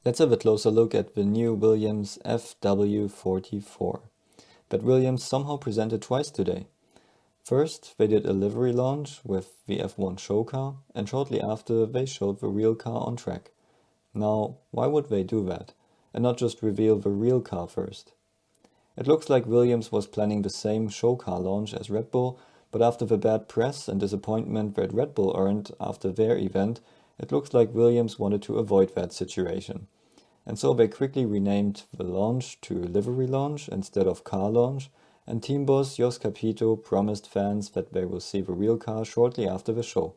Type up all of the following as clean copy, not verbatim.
Let's have a closer look at the new Williams FW44 that Williams somehow presented twice today. First, they did a livery launch with the F1 show car, and shortly after they showed the real car on track. Now, why would they do that, and not just reveal the real car first? It looks like Williams was planning the same show car launch as Red Bull, but after the bad press and disappointment that Red Bull earned after their event, it looks like Williams wanted to avoid that situation. And so they quickly renamed the launch to livery launch instead of car launch, and team boss Jos Capito promised fans that they will see the real car shortly after the show.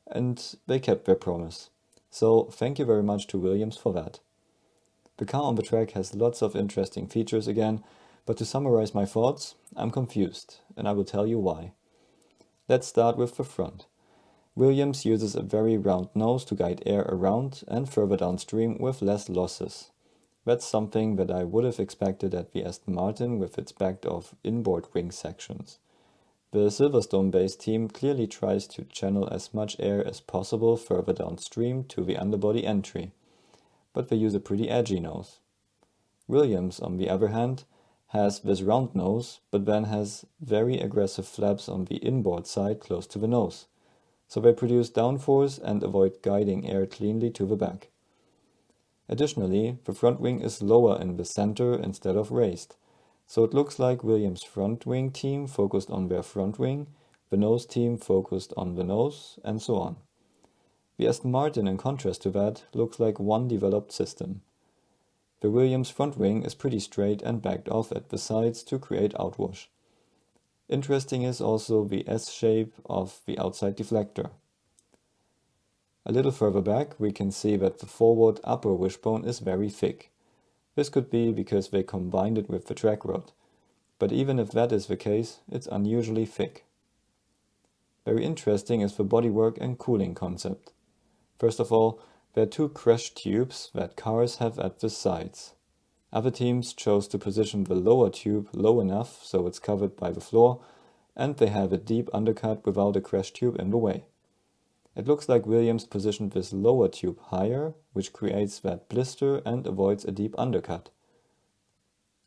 And they kept their promise. So thank you very much to Williams for that. The car on the track has lots of interesting features again, but to summarize my thoughts, I'm confused, and I will tell you why. Let's start with the front. Williams uses a very round nose to guide air around and further downstream with less losses. That's something that I would have expected at the Aston Martin with its backed off inboard wing sections. The Silverstone-based team clearly tries to channel as much air as possible further downstream to the underbody entry, but they use a pretty edgy nose. Williams, on the other hand, has this round nose, but then has very aggressive flaps on the inboard side close to the nose. So they produce downforce and avoid guiding air cleanly to the back. Additionally, the front wing is lower in the center instead of raised, so it looks like Williams' front wing team focused on their front wing, the nose team focused on the nose, and so on. The Aston Martin, in contrast to that, looks like one developed system. The Williams front wing is pretty straight and backed off at the sides to create outwash. Interesting is also the S shape of the outside deflector. A little further back we can see that the forward upper wishbone is very thick. This could be because they combined it with the track rod, but even if that is the case, it's unusually thick. Very interesting is the bodywork and cooling concept. First of all, there are two crash tubes that cars have at the sides. Other teams chose to position the lower tube low enough so it's covered by the floor, and they have a deep undercut without a crash tube in the way. It looks like Williams positioned this lower tube higher, which creates that blister and avoids a deep undercut.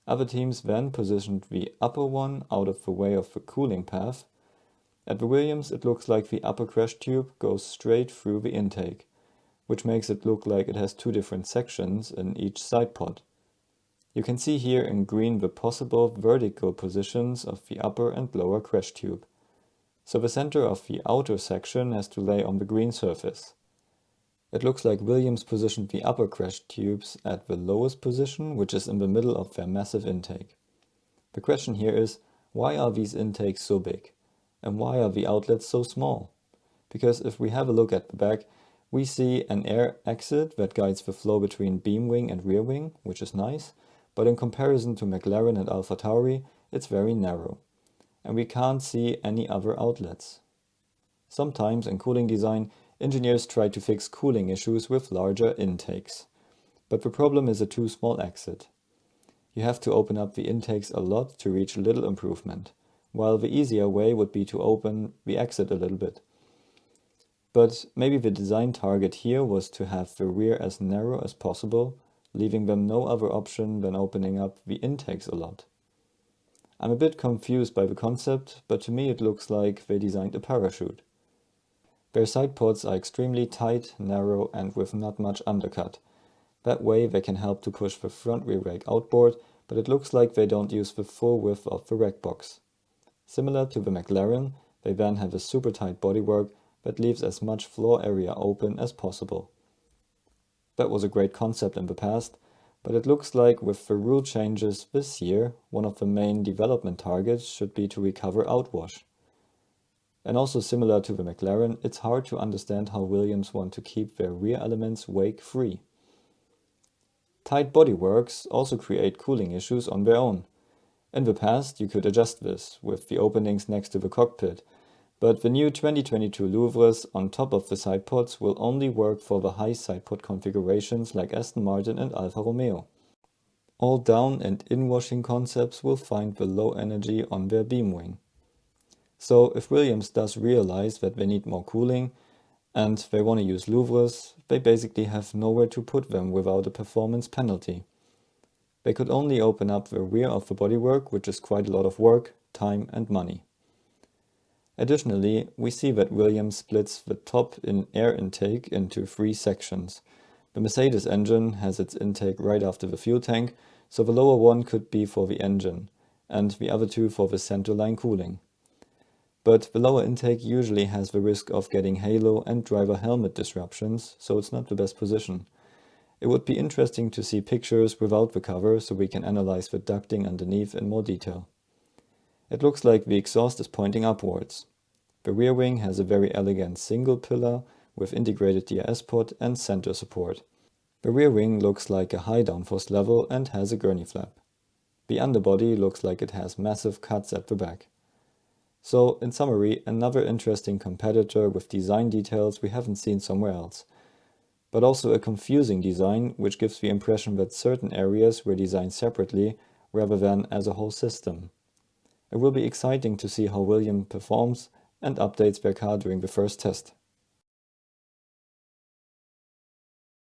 Other teams then positioned the upper one out of the way of the cooling path. At the Williams, it looks like the upper crash tube goes straight through the intake, which makes it look like it has two different sections in each side pod. You can see here in green the possible vertical positions of the upper and lower crash tube. So the center of the outer section has to lay on the green surface. It looks like Williams positioned the upper crash tubes at the lowest position, which is in the middle of their massive intake. The question here is, why are these intakes so big? And why are the outlets so small? Because if we have a look at the back, we see an air exit that guides the flow between beam wing and rear wing, which is nice, but in comparison to McLaren and AlphaTauri, it's very narrow, and we can't see any other outlets. Sometimes in cooling design, engineers try to fix cooling issues with larger intakes, but the problem is a too small exit. You have to open up the intakes a lot to reach little improvement, while the easier way would be to open the exit a little bit. But maybe the design target here was to have the rear as narrow as possible, leaving them no other option than opening up the intakes a lot. I'm a bit confused by the concept, but to me it looks like they designed a parachute. Their side pods are extremely tight, narrow, and with not much undercut. That way they can help to push the front rear rake outboard, but it looks like they don't use the full width of the rack box. Similar to the McLaren, they then have a super tight bodywork that leaves as much floor area open as possible. That was a great concept in the past, but it looks like with the rule changes this year, one of the main development targets should be to recover outwash. And also similar to the McLaren, it's hard to understand how Williams want to keep their rear elements wake free. Tight bodyworks also create cooling issues on their own. In the past, you could adjust this with the openings next to the cockpit, but the new 2022 louvres on top of the side pods will only work for the high side pod configurations like Aston Martin and Alfa Romeo. All down and in-washing concepts will find the low energy on their beam wing. So if Williams does realize that they need more cooling, and they want to use louvres, they basically have nowhere to put them without a performance penalty. They could only open up the rear of the bodywork, which is quite a lot of work, time and money. Additionally, we see that Williams splits the top in air intake into 3 sections. The Mercedes engine has its intake right after the fuel tank, so the lower one could be for the engine, and the other 2 for the centerline cooling. But the lower intake usually has the risk of getting halo and driver helmet disruptions, so it's not the best position. It would be interesting to see pictures without the cover so we can analyze the ducting underneath in more detail. It looks like the exhaust is pointing upwards. The rear wing has a very elegant single pillar with integrated DRS pod and center support. The rear wing looks like a high downforce level and has a gurney flap. The underbody looks like it has massive cuts at the back. So, in summary, another interesting competitor with design details we haven't seen somewhere else. But also a confusing design which gives the impression that certain areas were designed separately rather than as a whole system. It will be exciting to see how Williams performs and updates their car during the first test.